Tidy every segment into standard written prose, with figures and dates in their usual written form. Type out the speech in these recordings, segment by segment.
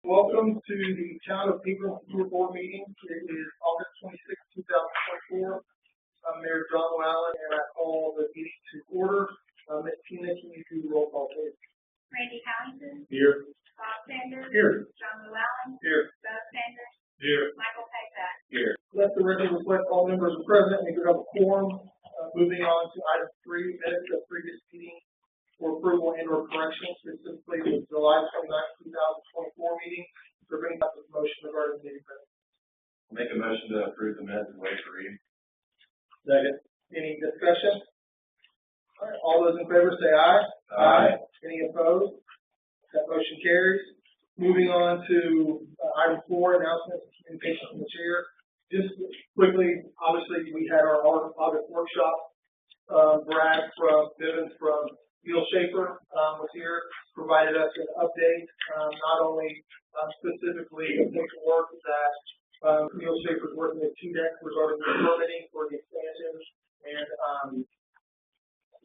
Welcome to the Town of Pegram School Board meeting. It is August 26, 2024. I'm Mayor John Allen, and I call the meeting to order. Ms. Tina, can you do the roll call, please? Randy Hallington. Here. Bob Sanders. Here. John Allen. Here. Doug Sanders. Here. Michael Payback. Here. Let the record reflect all members are present. We do have a quorum. Moving on to item 3, minutes of previous meeting for approval and/or corrections, specifically the July 29, 2024 meeting. So bringing up the motion regarding the meeting minutes. Make a motion to approve the minutes and waive for reading. Second. Any discussion? All right. All those in favor say aye. Aye. Any opposed? That motion carries. Moving on to item 4, announcements and communication from the chair. Just quickly, obviously, we had our August workshop. Brad from Bivens from Neil Schaefer was here, provided us an update, not only specifically the paperwork that Neil Schaefer is working with Dept regarding the permitting for the expansion and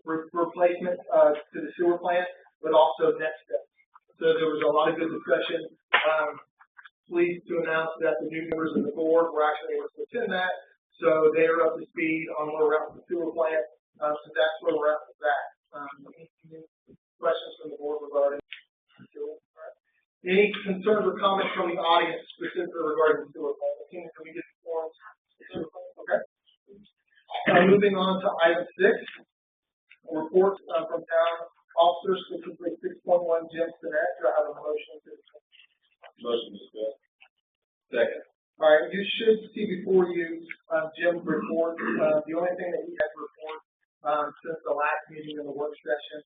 replacement to the sewer plant, but also next steps. So there was a lot of good discussion. Pleased to announce that the new members of the board were actually able to attend that, so they are up to speed on where we're at with the sewer plant. So that's where we're at with that. Any questions from the board regarding the sewer? Right. Any concerns or comments from the audience specifically regarding the sewer plant? Can we get the forms? Okay. Moving on to item 6, reports from town officers, specifically 6.1 Jim Stinnett. Do I have a motion to discuss? Motion to discuss. Second. All right, you should see before you Jim's report. The only thing that he had to report since the last meeting in the work session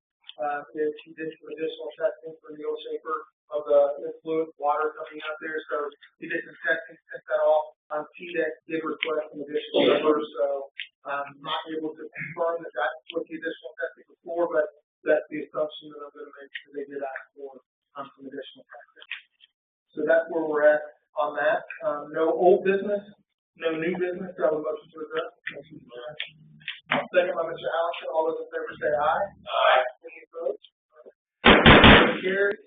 is he did some additional testing for Neil Schaefer of the influent water coming out there. So he did some testing, sent that off. TDEC did request some additional numbers, so I'm not able to confirm that that's what the additional testing was for, but that's the assumption that I'm going to make because they did ask for some additional testing. So that's where we're at on that. No old business, no new business. So I have a motion to address. Second by Mr. Allison. All those in favor say aye. Aye. Any opposed? Motion carries.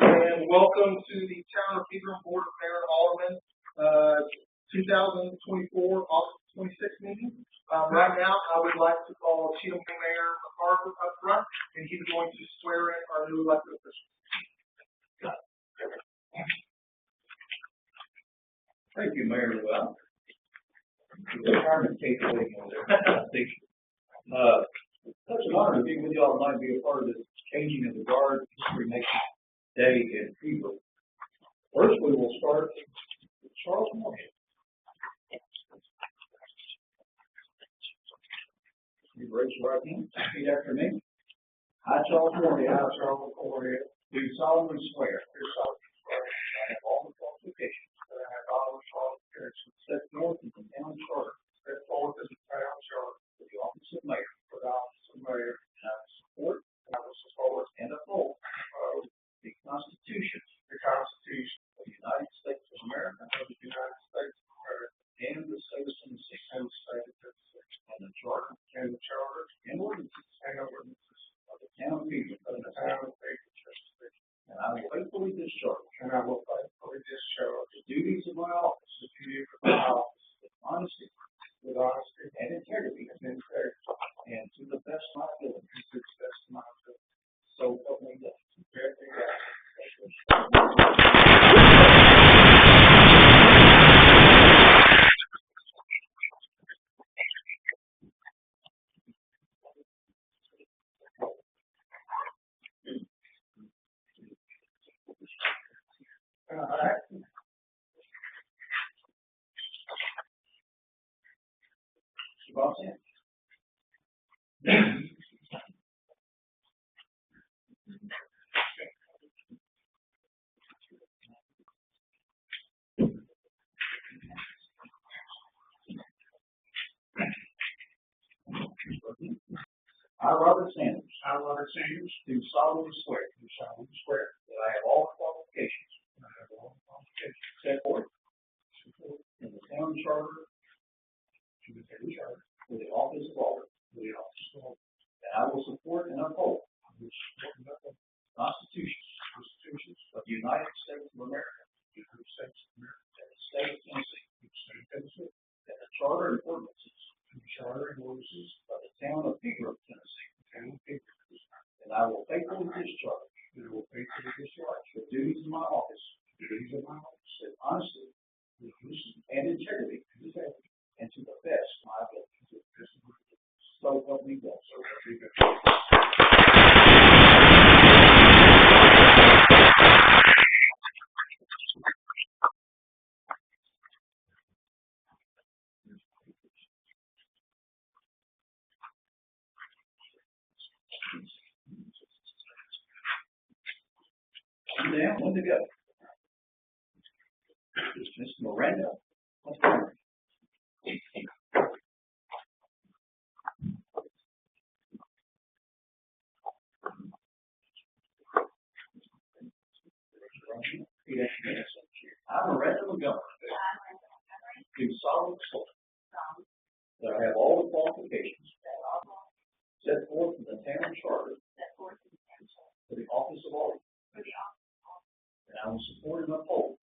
And welcome to the Town of Pegram Board of Mayor and Aldermen 2024 August 26th meeting. Right now, I would like to call Chief Mayor McCarver up front, and he's going to swear in our new elected officials. Thank you, Mayor. Well, retirement capability on there. Such an honor to be with y'all tonight, be a part of this changing of the guard history making day in Pegram. First, we will start with Charles Moorhead. You raise your right hand. Repeat after me. I, Charles Moorhead. I, Charles Moorhead. Do solemnly swear. Do solemnly swear. I have all the qualifications. That I have all the qualifications set forth in the town charter. Set forth in the town charter for the office of mayor. For the office of mayor, and I will support. And I will support and uphold the Constitution. The Constitution of the United States of America. Of the United States of America. And the citizens of the state of Texas. And the charter. And the charter. And ordinances. And ordinances. Of the town of Pegram. Of the town of Pegram. And I will faithfully discharge. And I will faithfully discharge the duties of my office. The duties of my office. With honesty. With honesty. And integrity. And integrity. And to the best of my ability. To the best of my ability. So help me God. All right. Bob Sanders. I, Robert Sanders. I, Robert Sanders. Do solemnly swear. Do solemnly swear. That I have all the qualifications. I have all the qualifications. Set forth. In the town charter. To the town charter. For the office of alderman. For the office of alderman. That I will support and uphold. The Constitution. Of the United States of my office with honesty, and integrity, and to the best of my ability. So help me God. So help me God. Now, when to go? It's Miss Miranda. I'm Miranda Montgomery. Do solemnly swear that I have all the qualifications set forth in the town charter for the office of auditor. And I will support and uphold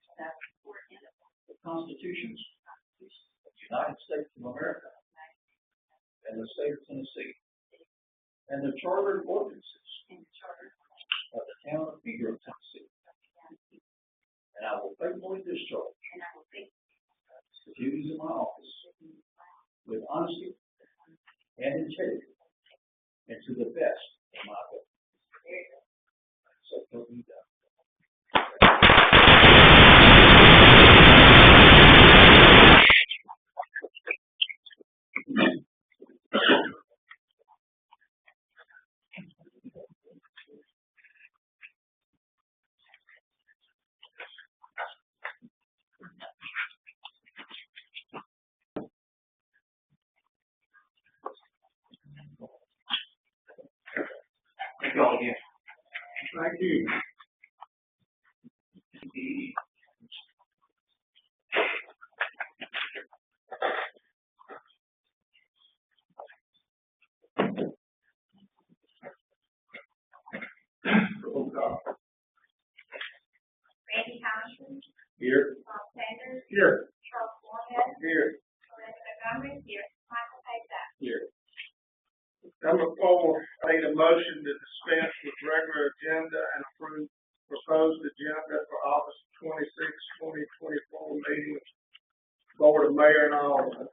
the constitutions of the United States of America and the state of Tennessee and the charter and ordinances of the town of Pegram, Tennessee. And I will faithfully discharge the duties of my office with honesty and integrity and to the best of my ability. So help me God. Thank you all again. Thank you. Roll call. Randy Thompson, Here. Bob Sanders, Here. Charles Moorhead, Here. Miranda Montgomery, here, Michael Pegram. Here. Number 4, I need a motion to dispense with regular agenda and approve proposed agenda for August 26, 2024 meeting, Board of Mayor and Alderman.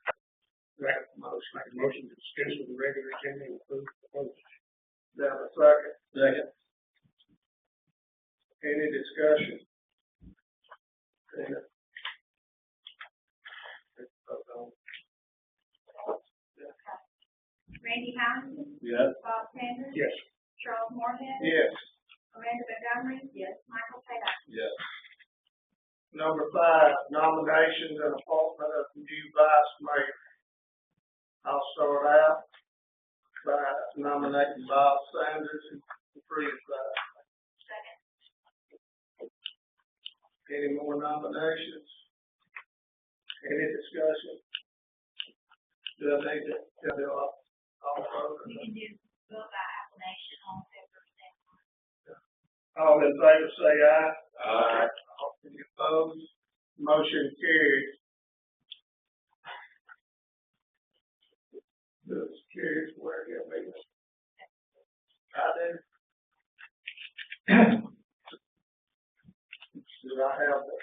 Make a motion to dispense with the regular agenda and approve the proposed. Do I have a second? Second. Any discussion? Randy Thompson, Yes. Bob Sanders, Yes. Charles Moorhead, Yes. Miranda Montgomery, yes, Michael Pegram. Yes. Number 5, nominations and appointment of new vice mayor. I'll start out by nominating Bob Sanders and approve that. Second. Any more nominations? Any discussion? Do I need to tell you all vote? You can do vote by acclamation on February 2nd. All in favor say aye. Aye. Any opposed? Motion carries. This carries where you make it. I do. Do I have the?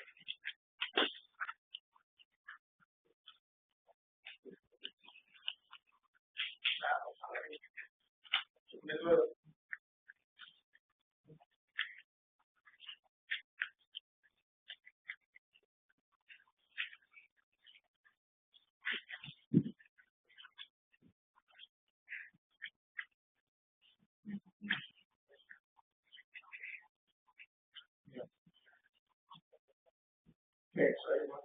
Can't say what.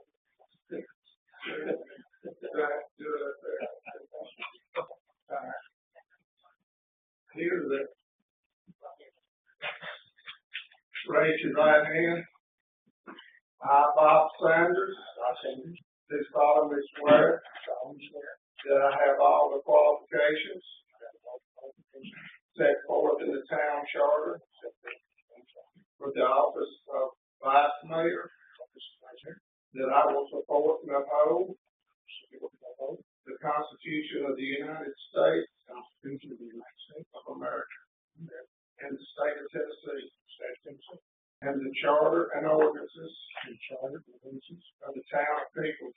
Here's the. Raise your right hand. I, Bob Sanders. Do solemnly swear. That I have all the qualifications. Set forth in the town charter. For the office of vice mayor. That I will support and uphold. The Constitution of the United States. of America. And the state of Tennessee. and the charter and ordinances of the town of Pegram,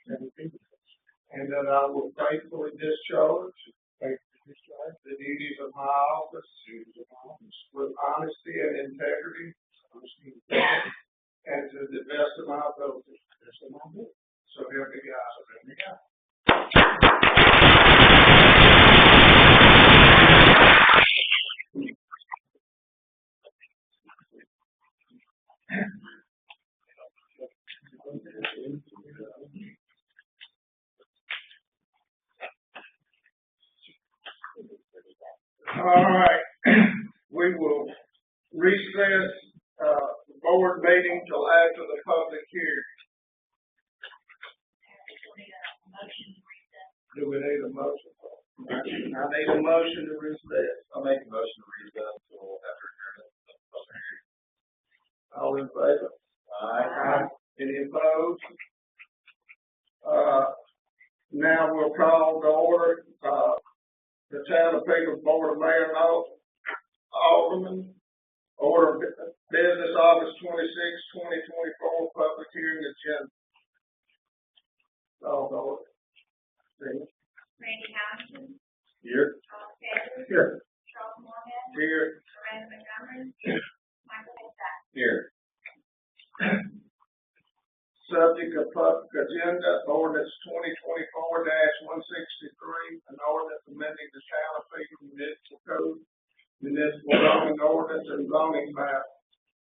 Tennessee, and that I will faithfully discharge the duties of my office with honesty and integrity and to the best of my ability. So help me God. All right, we will recess the board meeting till after the public hearing. Do we need a motion? I need a motion to recess. I'll make a motion to recess until after adjournment of the public hearing. All in favor? Aye. Any opposed? Now we'll call to order, the town of Pegram Board of Mayor and Aldermen. Order of business August 26, 2024, public hearing agenda. Call to order. Randy Hamilton, Here. Charles Taylor, Here. Charles Morgan, Here. Miranda Montgomery, Michael Hickok. Here. Subject of public agenda, ordinance 2024-163, an ordinance amending the town of Pegram municipal code, municipal zoning ordinance and zoning map,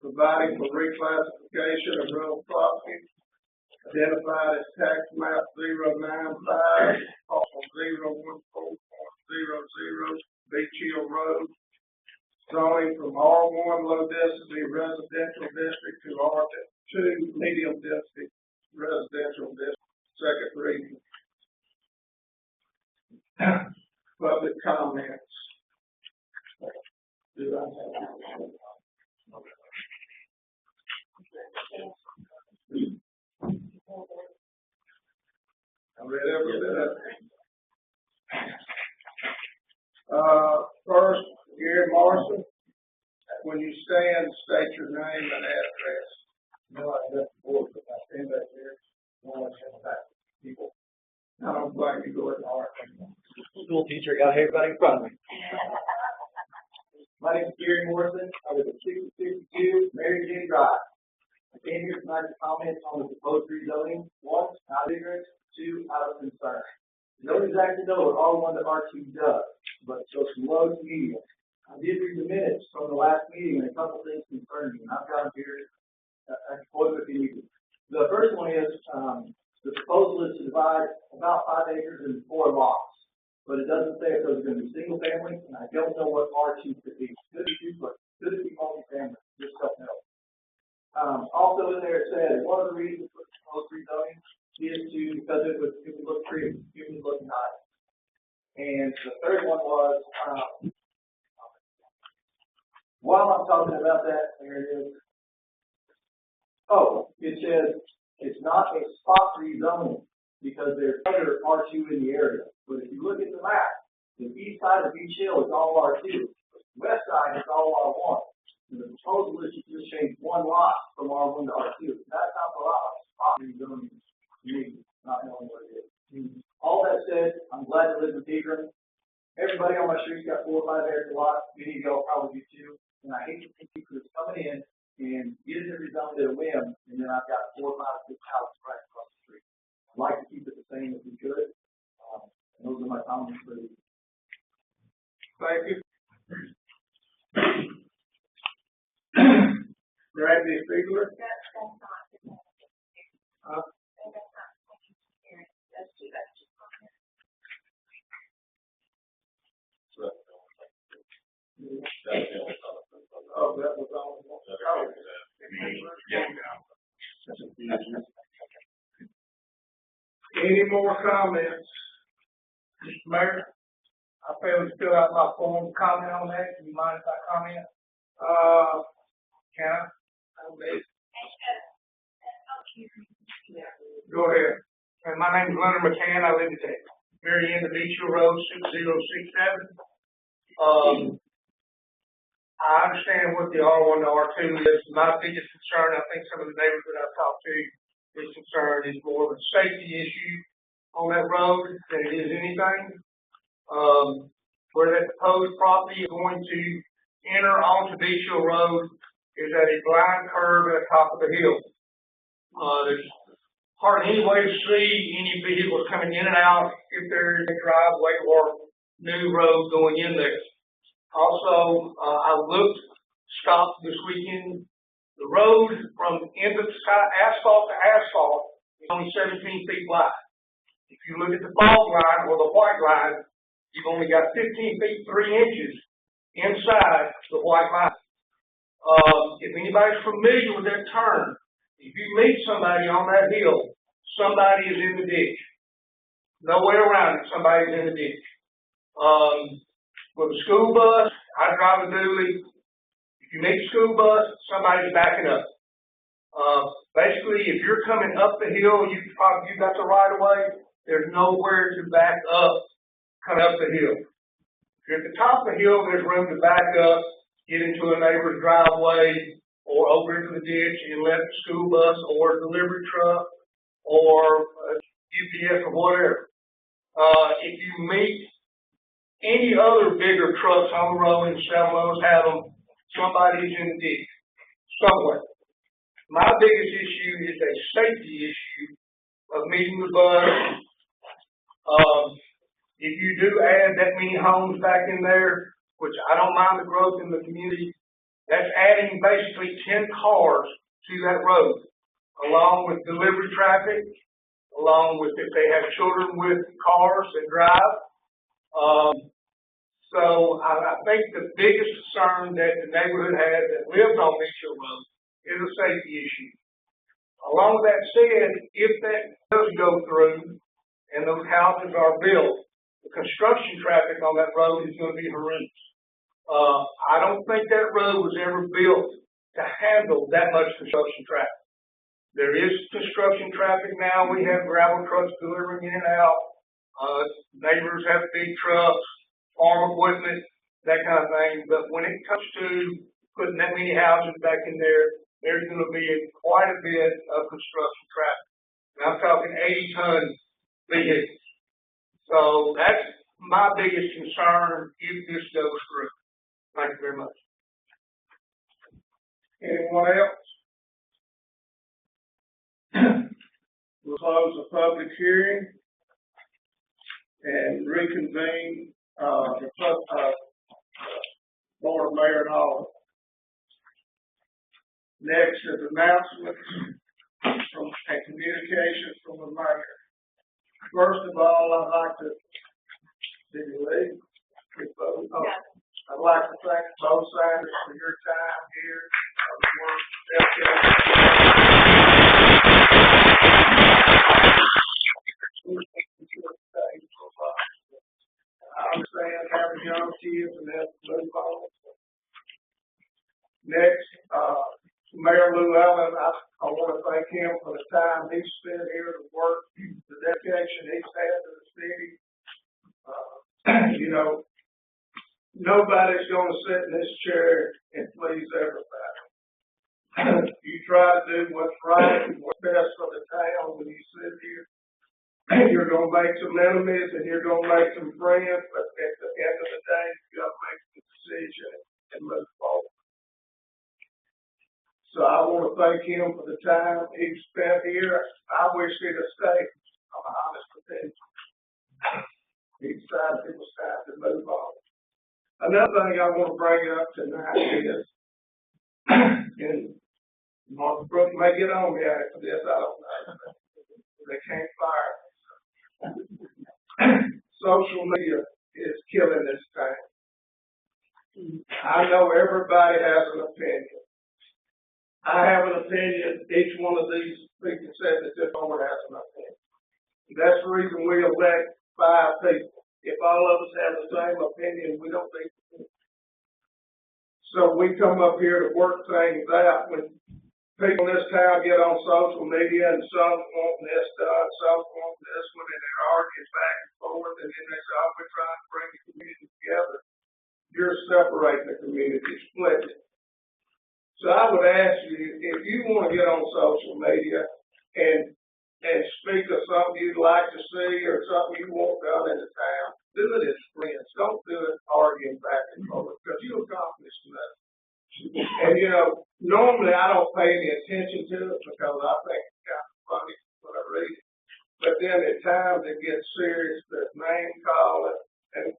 providing for reclassification of real property, identified as tax map 095, parcel 014.00, Beach Hill Road, zoning from R1 low density residential district to R2 medium density residential district. Second reading. Public comments. Do I have? I read every bit. First, Gary Morrison. When you stand, state your name and address. No, I left the board, but I stand back there. No, I stand back. People. I don't blame you, go ahead and hard. School teacher, got everybody in front of me. My name is Gary Morrison. I live at 662 Mary Jane Drive. I came here tonight to comment on the proposed rezoning. One, out of ignorance. Two, out of concern. You don't exactly know what R1 to R2 does, but it goes from low to medium. I did read the minutes from the last meeting, and a couple things concern me, and I've got them here. I can quote it if you need it. The first one is the proposal is to divide about 5 acres into 4 lots, but it doesn't say if those are going to be single family, and I don't know what R2 could be. Could it be duplex? Could it be multifamily? Just don't know. Also in there it says one of the reasons for the proposed rezoning is because it would look pretty, it would look nice. And the third one was, while I'm talking about that, there it is. Oh, it says it's not a spot rezoning because there's other R2 in the area. But if you look at the map, the east side of Beach Hill is all R2. The west side is all R1. And the proposal is to just change one lot from R1 to R2. That sounds a lot like spot rezoning to me, not knowing what it is. All that said, I'm glad to live in Pegram. Everybody on my street's got 4 or 5 acre lots. Many of y'all probably do too. And I hate to think people just coming in and getting it rezoned at a whim, and then I've got 4 or 5 big houses right across the street. I'd like to keep it the same if we could. And those are my comments for the. Thank you. Randy Fiegler. That's not. That's too much. Oh, that was all. Any more comments? Mr. Mayor? I failed to fill out my form to comment on that. Do you mind if I comment? Can I? Go ahead. And my name is Leonard McCann. I live at Mary Ann Beach Hill Road, 6067. I understand what the R1 to R2 is. My biggest concern, I think some of the neighbors that I've talked to is concerned is more of a safety issue on that road than it is anything. Where that proposed property is going to enter onto Beach Hill Road is at a blind curve at the top of the hill. There's hardly any way to see any vehicles coming in and out if there is a driveway or new road going in there. Also, I stopped this weekend. The road from end of asphalt to asphalt is only 17 feet wide. If you look at the fog line or the white line, you've only got 15 feet 3 inches inside the white line. If anybody's familiar with that term, if you meet somebody on that hill, somebody is in the ditch. No way around it, somebody's in the ditch. With a school bus, I drive a dually. If you meet a school bus, somebody's backing up. Basically, if you're coming up the hill, you got the right of way. There's nowhere to back up, coming up the hill. If you're at the top of the hill, there's room to back up, get into a neighbor's driveway, or over into the ditch and let the school bus or a delivery truck or UPS or whatever. If you meet any other bigger trucks on the road, and several of us have them, somebody's in the ditch somewhere. My biggest issue is a safety issue of meeting the bus. If you do add that many homes back in there, which I don't mind the growth in the community, that's adding basically 10 cars to that road, along with delivery traffic, along with if they have children with cars that drive. So I think the biggest concern that the neighborhood has that lives on Beach Hill Road is a safety issue. Along with that said, if that does go through and those houses are built, the construction traffic on that road is going to be horrendous. I don't think that road was ever built to handle that much construction traffic. There is construction traffic now. We have gravel trucks delivering in and out. Neighbors have big trucks, farm equipment, that kind of thing. But when it comes to putting that many houses back in there, there's going to be quite a bit of construction traffic. And I'm talking 80-ton vehicles. So that's my biggest concern if this goes through. Thank you very much. Anyone else? We'll close the public hearing and reconvene the Board of Mayor and all. Next is announcements and communications from the mayor. First of all, I'd like to I'd like to thank both sides for your time here. I understand having young kids and have to move on. Next, Mayor Lou Allen, I want to thank him for the time he spent here to work, the dedication he's had to the city. Nobody's going to sit in this chair and please everybody. You try to do what's right and what's best for the town when you sit here. You're going to make some enemies and you're going to make some friends, but at the end of the day, you got to make the decision and move forward. So I want to thank him for the time he spent here. I wish he'd have stayed. I'm an honest opinion. He decided it was time to move on. Another thing I want to bring up tonight is, and Mark Brooks may get on me after this, I don't know. They can't fire me. Social media is killing this town. I know everybody has an opinion. I have an opinion. Each one of these people said that this board has an opinion. That's the reason we elect 5 people. If all of us have the same opinion, we don't need to. So we come up here to work things out. When people in this town get on social media and some want this done, some want this one, and it argues back and forth, and then they say, oh, we're trying to bring the community together. you're separating the community, splitting it. So I would ask you, if you want to get on social media and speak of something you'd like to see or something you want done in the town, do it as friends. Don't do it arguing back and forth, because you'll accomplish nothing. And normally I don't pay any attention to it because I think it's kind of funny when I read it. But then at times it gets serious, the name calling, and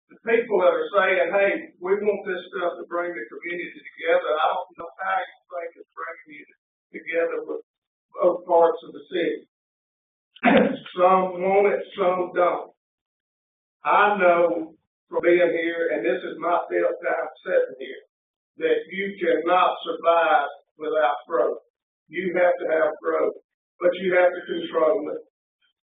the people that are saying, hey, we want this stuff to bring the community together, I don't know how you think it's bringing you together with both parts of the city. Some want it, some don't. I know from being here, and this is my 5th time sitting here, that you cannot survive without growth. You have to have growth, but you have to control it.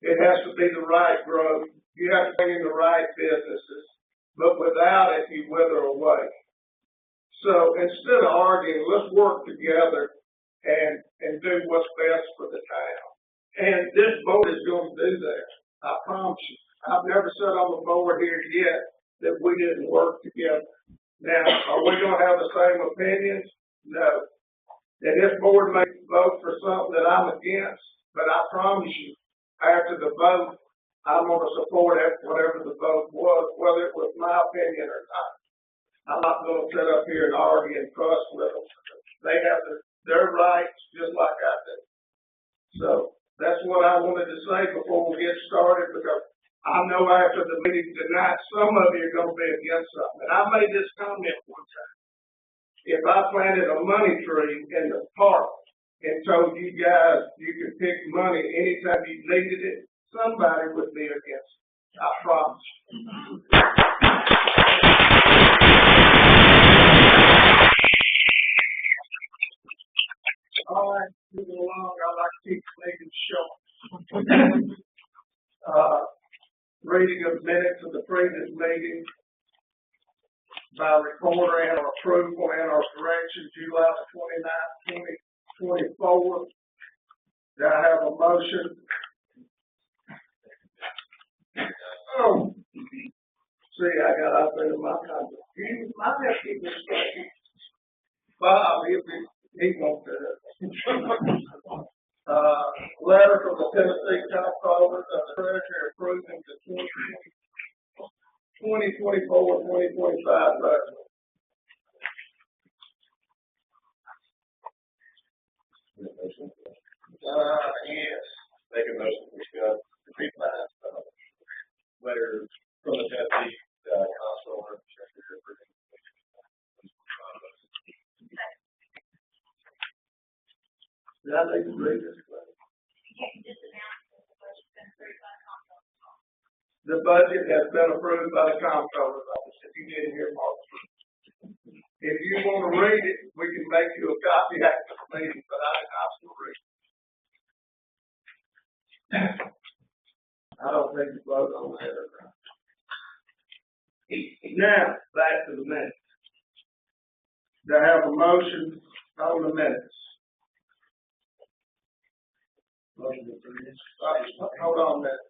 It has to be the right growth. You have to bring in the right businesses, but without it, you wither away. So instead of arguing, let's work together and do what's best for the town. And this board is going to do that. I promise you. I've never sat on the board here yet that we didn't work together. Now, are we going to have the same opinions? No. And this board may vote for something that I'm against, but I promise you, after the vote, I'm going to support it, whatever the vote was, whether it was my opinion or not. I'm not going to sit up here and argue and fuss with them. They have their rights just like I do. So that's what I wanted to say before we get started, because I know after the meeting tonight, some of you are going to be against something. And I made this comment one time. If I planted a money tree in the park and told you guys you could pick money anytime you needed it, somebody would be against it. I promise you. All right, moving along, I like to keep making short. Reading of minutes of the previous meeting by recorder and our approval and our correction, July 29th, 2024. Do I have a motion? Oh, see, I got up into my conduct. You might have to keep this straight. Bob, he won't do it. Letter from the Tennessee Comptroller of the Treasury approving the 2024-2025 budget. Yes. Make a motion to discuss the refinance letter from the Tennessee Comptroller of the Treasury approving. Did I make the greatest? The budget has been approved by the Comptroller's Office. If you didn't hear Mark. If you want to read it, we can make you a copy after the meeting, but I still read it. I don't think you vote on that or not. Now, back to the minutes. Do I have a motion on the minutes? Hold on a minute.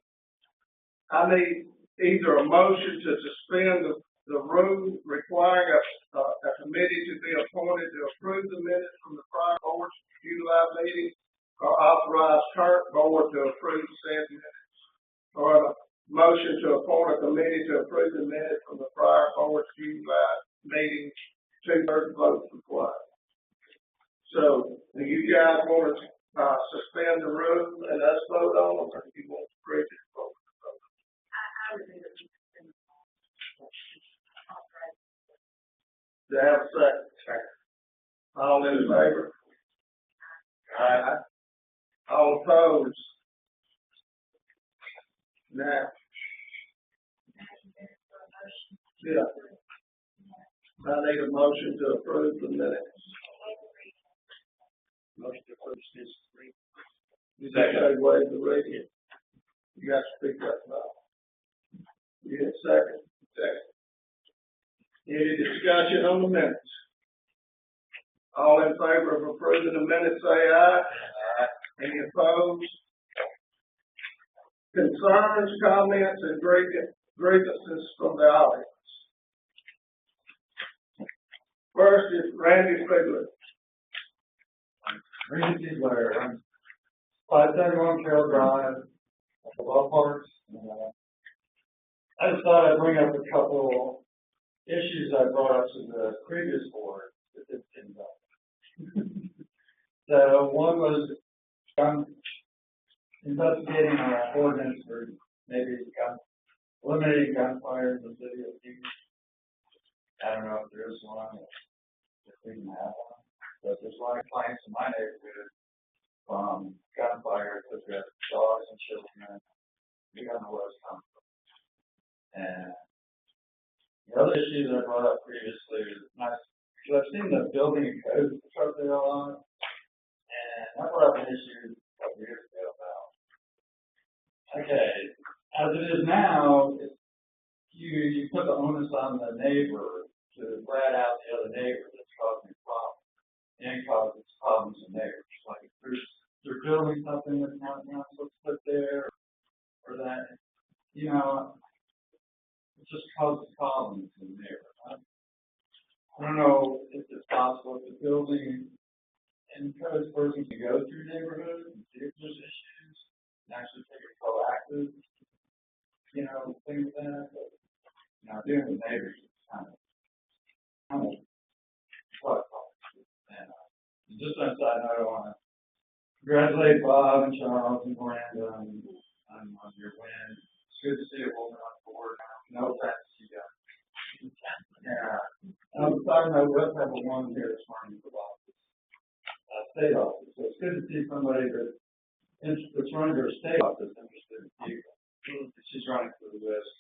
I need either a motion to suspend the rule requiring a committee to be appointed to approve the minutes from the prior board's July meeting, or authorize current board to approve said minutes, or a motion to appoint a committee to approve the minutes from the prior board's July meeting, 2/3 votes required. So, do you guys want to suspend the rule and us vote on them, or do you want to bridge it forward? Do I have a second? All in favor? Aye. All opposed? Now. Yeah. I need a motion to approve the minutes. Motion to approve this reading. You say waive the reading. You got to speak up now. You get second. Second. Any discussion on the minutes? All in favor of approving the minutes, say aye. Aye. Any opposed? Concerns, comments, and grievances from the audience. First is Randy Figler. Randy Blair, I'm 571 Carroll Drive, Love Parks. I just thought I'd bring up a couple issues I brought up to the previous board that didn't get done. So one was investigating our ordinance for maybe eliminating gunfire in the city of Pegram. I don't know if there is one, if we can have one, but there's a lot of clients in my neighborhood from gunfire because we have dogs and children. We don't know where it's coming from. And the other issue that I brought up previously is because I've seen the building and code chart there a lot, and I brought up an issue a couple years ago about, okay, as it is now, you put the onus on the neighbor to rat out the other neighbor that's causing problems, and causes problems in neighbors. Like if they're building something that's not supposed to put there, or that, you know, it just causes problems in there. I don't know if it's possible if the building and code person can go through neighborhoods and see if there's issues and actually take a proactive, you know, thing with that. But, you know, dealing with neighbors is kind of tough. And just on a side note, I want to congratulate Bob and Charles and Miranda on your win. It's good to see a woman on board. No offense to you guys. Yeah. On the side note, we also have a woman here that's running for office, state office. So it's good to see somebody that's running for a state office interested in people. She's running for the West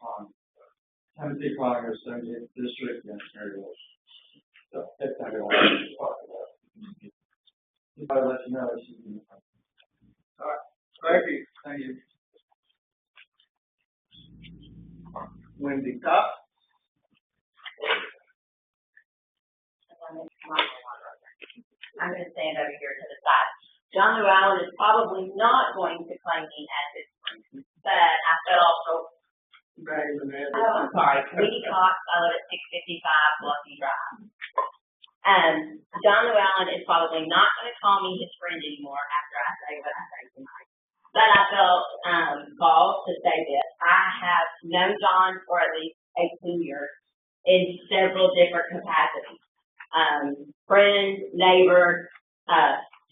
Tennessee Congress, 17th District, and Mary Walsh. So that's not going to talk about it. Just to let you know that she's in the front. All right, thank you. Thank you. Wendy Cox. I'm going to stand over here to the side. John Llewellyn is probably not going to claim me as his friend, but I felt also. Oh, I'm sorry. Wendy Cox, I live at 655 Bluffy Drive. John Llewellyn is probably not going to call me his friend anymore after I say what I say tonight. But I felt called to say this. I have known John for at least 18 years in several different capacities. Friend, neighbor,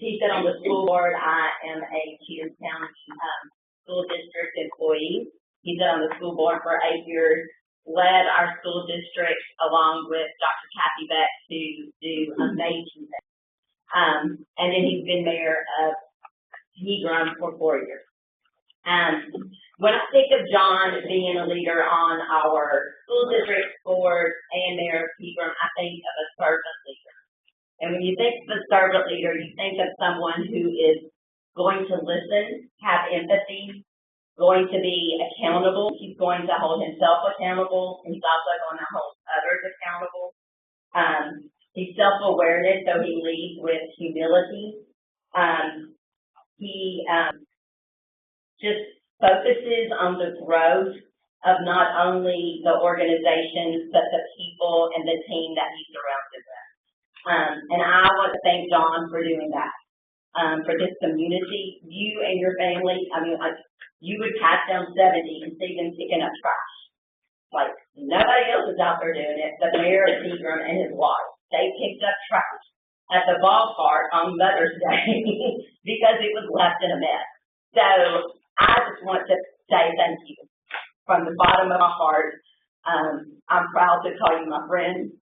he said on the school board, I am a Cheatham County school district employee. He's been on the school board for 8 years, led our school district along with Dr. Kathy Beck to do amazing things. And then he's been mayor of Pegram for 4 years. When I think of John being a leader on our school district board and mayor of Pegram, I think of a servant leader. And when you think of a servant leader, you think of someone who is going to listen, have empathy, going to be accountable. He's going to hold himself accountable, and he's also going to hold others accountable. He's self-awareness, so he leads with humility. He just focuses on the growth of not only the organization, but the people and the team that he surrounded with. And I want to thank John for doing that. For this community, you and your family, you would pass down 70 and see them picking up trash. Like, nobody else is out there doing it, but Mayor of Pegram and his wife. They picked up trash at the ballpark on Mother's Day because it was left in a mess. So I just want to say thank you from the bottom of my heart. I'm proud to call you my friend.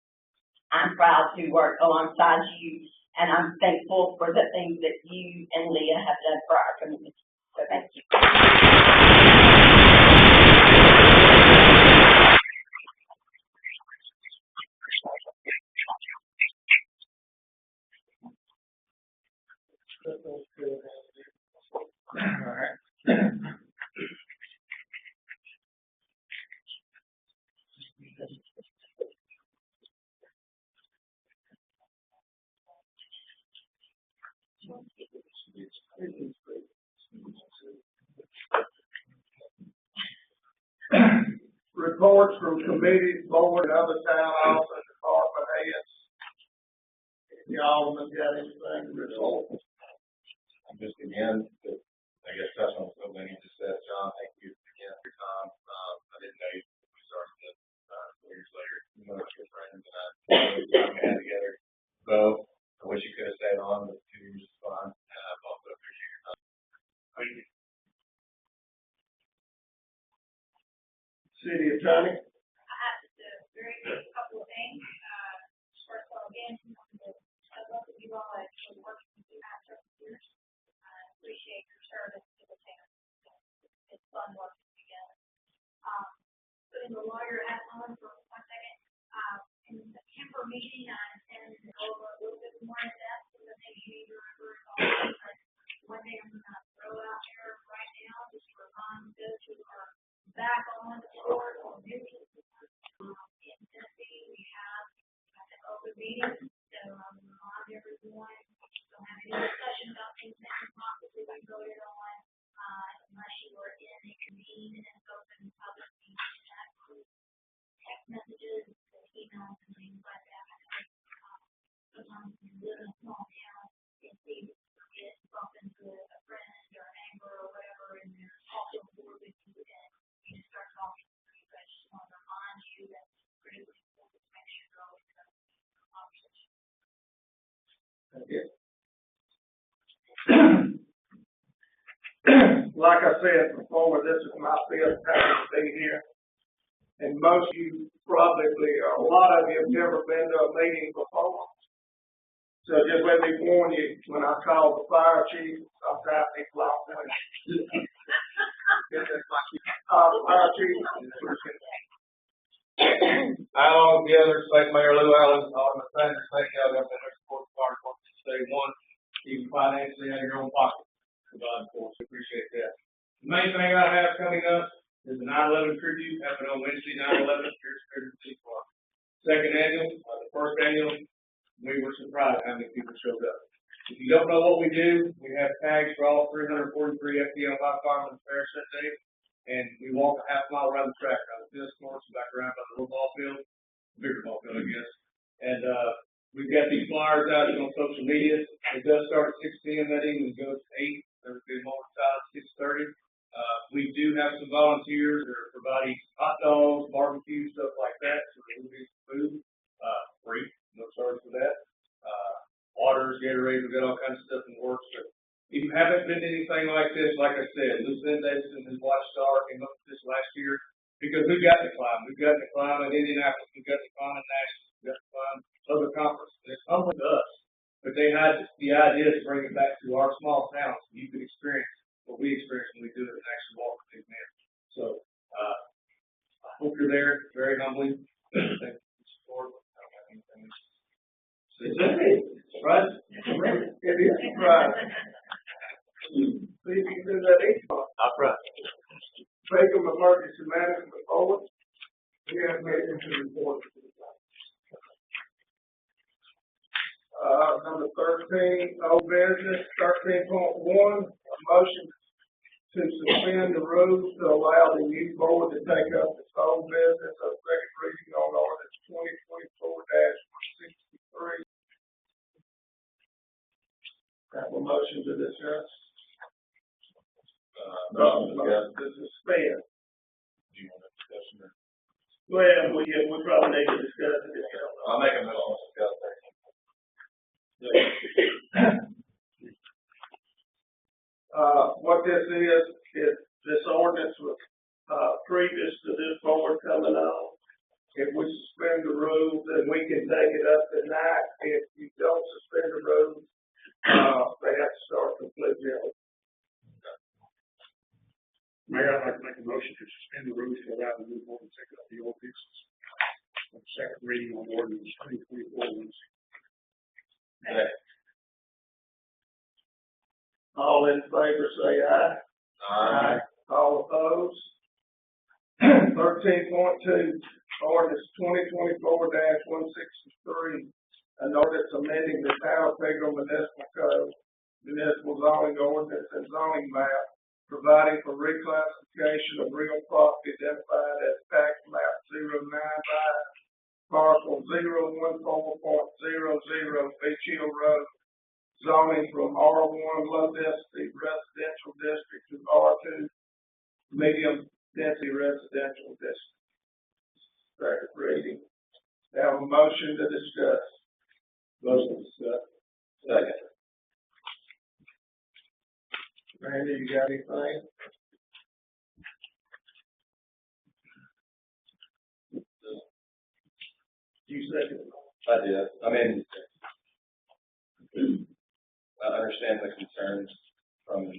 I'm proud to work alongside you, and I'm thankful for the things that you and Leah have done for our community. So thank you. All right. Reports from committees, board, and other town office department heads. Alderman got anything to report? Just again, I guess touch on something you just said, John, thank you again for your time. I didn't know you, we started this, 4 years later, you know, good friends, and the time we had together. So, I wish you could have stayed on, but 2 years is fine, and I also appreciate your time. Thank you. City Attorney? I have just a very quick couple of things. First of all, again, I love that you all have been working with you after years. I appreciate your service to the town. It's fun working together. Putting the lawyer hat on for 1 second. In the September meeting, I intend to go over a little bit more in depth with the things you need to remember is all. But one thing I'm going to throw out there right now, just to remind those who are back on the board or new. In Tennessee, we have an open meeting, so I'm going to remind everyone, don't have any discussion about things that can possibly be voted on, unless you are in a convened and open public meeting. That includes text messages, emails, and things like that. Sometimes when you live in a small town, it's easy to forget to bump into a friend or a neighbor or whatever, and they're also board with you, and you just start talking to you. I just want to remind you that it's pretty important to make sure you're always having a conversation. Thank you. Like I said before, this is my 5th time to be here. And most of you probably, or a lot of you have never been to a meeting before. So just let me warn you, when I call the fire chief, sometimes people off the fire chief. I all together, State Mayor Lou Allen, Alderman Sanders, thank y'all, got that support the fire department since day one, even financially out of your own pocket, provide for us, appreciate that. The main thing I have coming up is the 9/11 tribute happening on Wednesday, 9/11, here at Pegram City Park. Second annual, the first annual, we were surprised how many people showed up. If you don't know what we do, we have tags for all 343 FDL firemen and fairs that day, and we walk a half mile around the track, around the tennis courts, back around by the little ball field, bigger ball field, I guess. And we've got these flyers out on social media. It does start at 6 p.m. that evening, it goes to 8. There will be a moment of silence at 6:30. We do have some volunteers that are providing hot dogs, barbecue, stuff like that. So there will be some food, free, no charge for that. Waters, Gatorade, we've got all kinds of stuff in the works. But if you haven't been to anything like this, like I said, Lieutenant Davidson has watched Star came up with this last year because we've got to climb. We've got to climb at Indianapolis. We've got to climb at Nashville. We've got to climb other conferences. It's humbling to us. But they had the idea to bring it back to our small towns so you could experience what we experience when we do it and actually walk with these men. So I hope you're there. Very humbling. Thank you for the support. I don't have anything else. Right? It is right. See if you can do that each month. That's right. Pegram Emergency Management Board. We have made it to report. Number 13, old business, 13.1, a motion to suspend the rules to allow the youth board to take up its old business of second reading on ordinance 2024-163. Have a motion to discuss. To suspend. Do you want a discussion or? Well, we probably need to discuss it. I'll make a motion to discuss that. What this is this ordinance was, previous to this board coming on. If we suspend the rules, then we can take it up tonight. If you don't suspend the rules, they have to start completely over. Mayor, I'd like to make a motion to suspend the rules to allow the new board to take up the old business. Second reading on ordinance 2024-163. All in favor say aye. Aye. All opposed? 13.2, ordinance 2024-163, an ordinance amending the Town of Pegram Municipal Code, municipal zoning ordinance and zoning map, providing for reclassification of real property identified as tax map 095 parcel 014.00 Beach Hill Road, zoning from R1 low density residential district to R2 medium density residential district. Second reading. Have a motion to discuss. Motion to discuss. Second. Randy, you got anything? You second. I did. I mean, I understand the concerns from the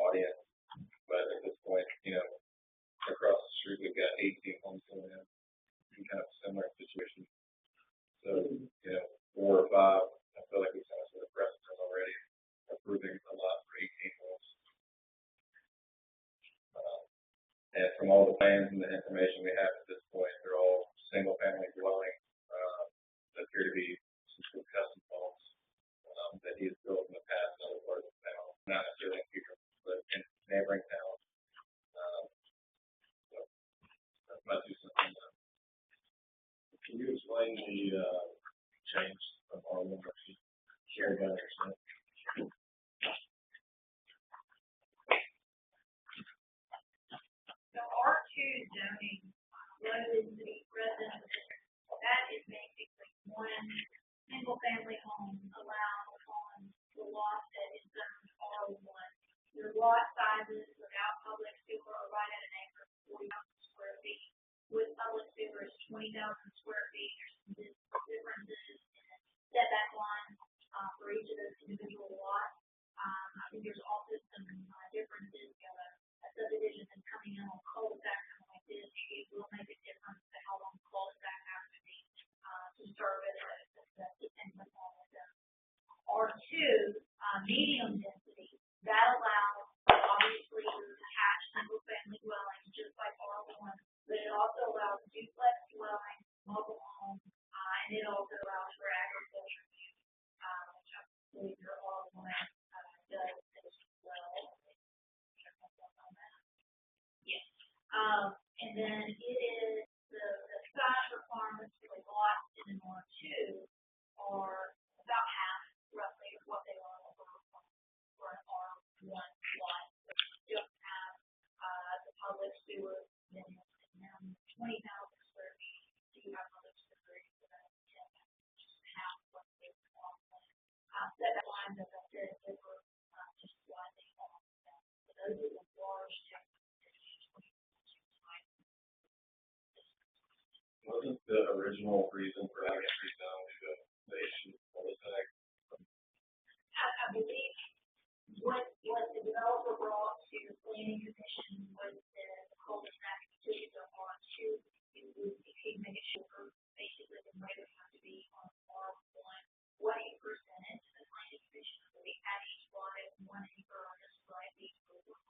audience, but at this point, across the street, we've got 18 homes going in kind of a similar situation. So, 4 or 5, I feel like we've kind of set a precedent already, approving a lot for 18 homes. And from all the plans and the information we have at this point, they're all single-family dwellings that appear to be some custom homes that he has built in the past in other parts of town, not necessarily in Pegram, but in neighboring towns. So that's my 2 cents. Can you explain the change from R1 to shared ownership? So R2 zoning, low density residential, that is basically one single family home allowed on the lot that is zoned R1. Your lot sizes without public sewer are right at an acre, 40,000 square feet. With public sewer is 20,000 square feet. There's some differences in setback lines for each of those individual lots. I think there's also some differences in a subdivision that's coming in on cul-de-sac like this. It will make a difference to how long cul-de-sac has to be to serve as a dependent on the R2 medium density. That allows obviously attached single family dwellings just like R1, but it also allows duplex dwelling, mobile home, and it also allows for agriculture use, which I believe your R1 does as well. Yes. And then it is the size requirements for the lots in an R2 are about half roughly of what they are for an R1 lot. So you don't have the public sewer, then 20,000 square feet. So you have public sewer, just half what they are. Setback lines, as I said, differ just slightly on that. So those are the large Wasn't the original reason for having it rezoned the issue cul-de-sac? I believe what the developer brought to the planning commission was the cul-de-sac to the R2. It could make it shorter, basically the rate would have to be on R1. What he presented to the planning commission, we had each lot at 1 acre on this side, each over.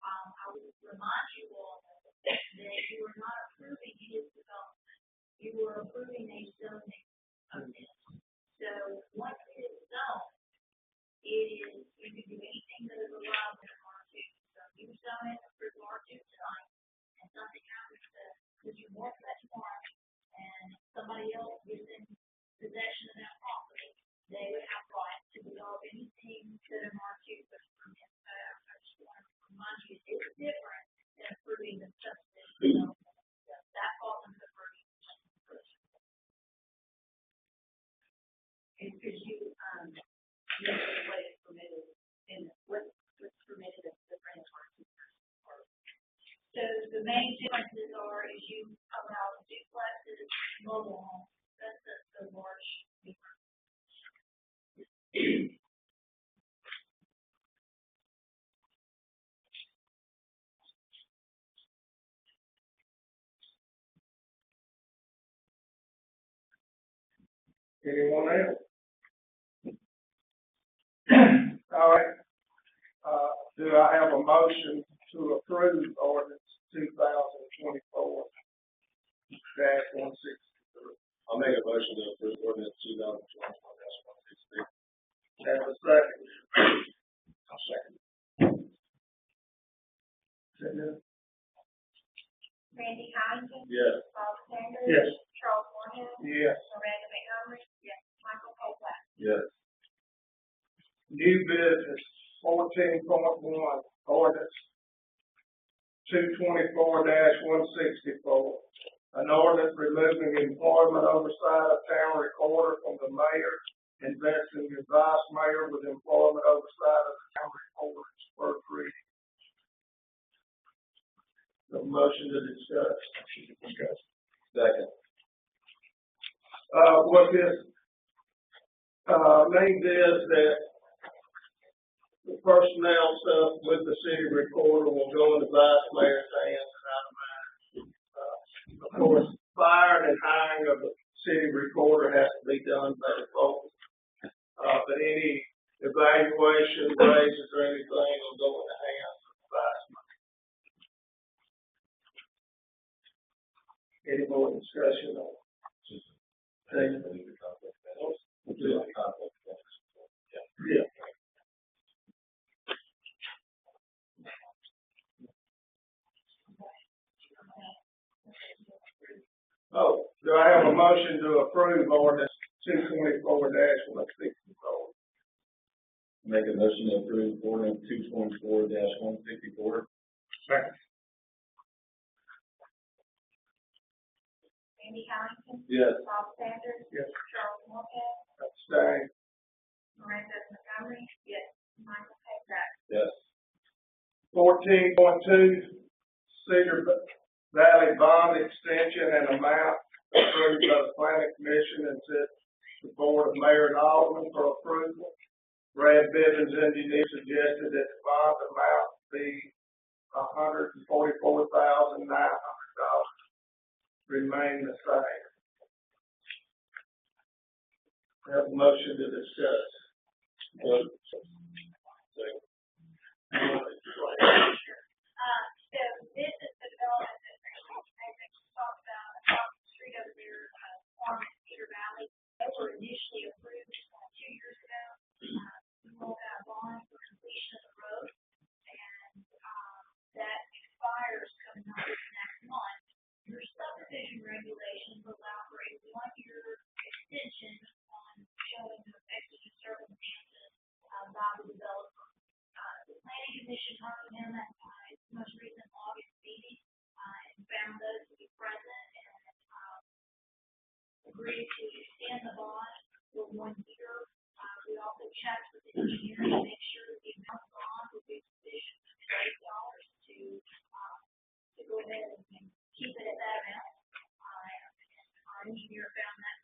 I would remind you all that you are not approving his development. You were approving a zoning of this. So once it is zoned, you can do anything that is allowed in R2. So you zone it for R2 tonight, and something happens to your mortgage tomorrow, and somebody else gets in possession of that property, they would have right to develop anything that an R2 would permit. I just want to remind you, it's different than approving the subdivision. That falls under the purview. Because you what is permitted and what's permitted as the framework. So the main differences are is you allow duplexes, mobile homes. That's the large difference. Anyone else? All right. Do I have a motion to approve ordinance 2024-163? I'll make a motion to approve ordinance 2024-163. Have a second. I'll second. Second. Randy Collington. Yes. Bob Sanders. Yes. Charles Moore. Yes. Miranda Montgomery. Yes. Michael Colback. Yes. New business, 14.1, ordinance 224-164. An ordinance removing employment oversight of town recorder from the mayor, investing the vice mayor with employment oversight of the town recorder. First reading. The motion to discuss. Second. What this, means is that the personnel stuff with the city recorder will go in the vice mayor's hands and out of mine. Of course, firing and hiring of the city recorder has to be done by the vote. But any evaluation, raises or anything will go in the hands of the vice mayor. Any more discussion on it? Yeah. Oh, do I have a motion to approve ordinance 224-164? Make a motion to approve ordinance 224-164. Second. Randy Collington. Yes. Bob Sanders. Yes. Charles Moore. Abstain. Miranda Montgomery. Yes. Michael Colback. Yes. 14.2, Cedar Valley bond extension and amount approved by the planning commission and set the board of mayor and aldermen for approval. Brad Bivens engineer suggested that the bond amount be $144,900. Remain the same. Have a motion to discuss. Vote. So this is the development that I think we talked about across the street over there, on Cedar Valley. They were initially approved 2 years ago. We rolled out a bond for completion of the road, and that expires coming up next month. Your subdivision regulations allow for a 1-year extension on showing the exigent circumstances by the developer. The planning commission heard from him at its most recent August meeting, and found those to be present and agreed to extend the bond for 1 year. We also checked with the engineer to make sure that the amount of bond would be sufficient for $8 to go ahead and keep it at that amount. And our engineer found that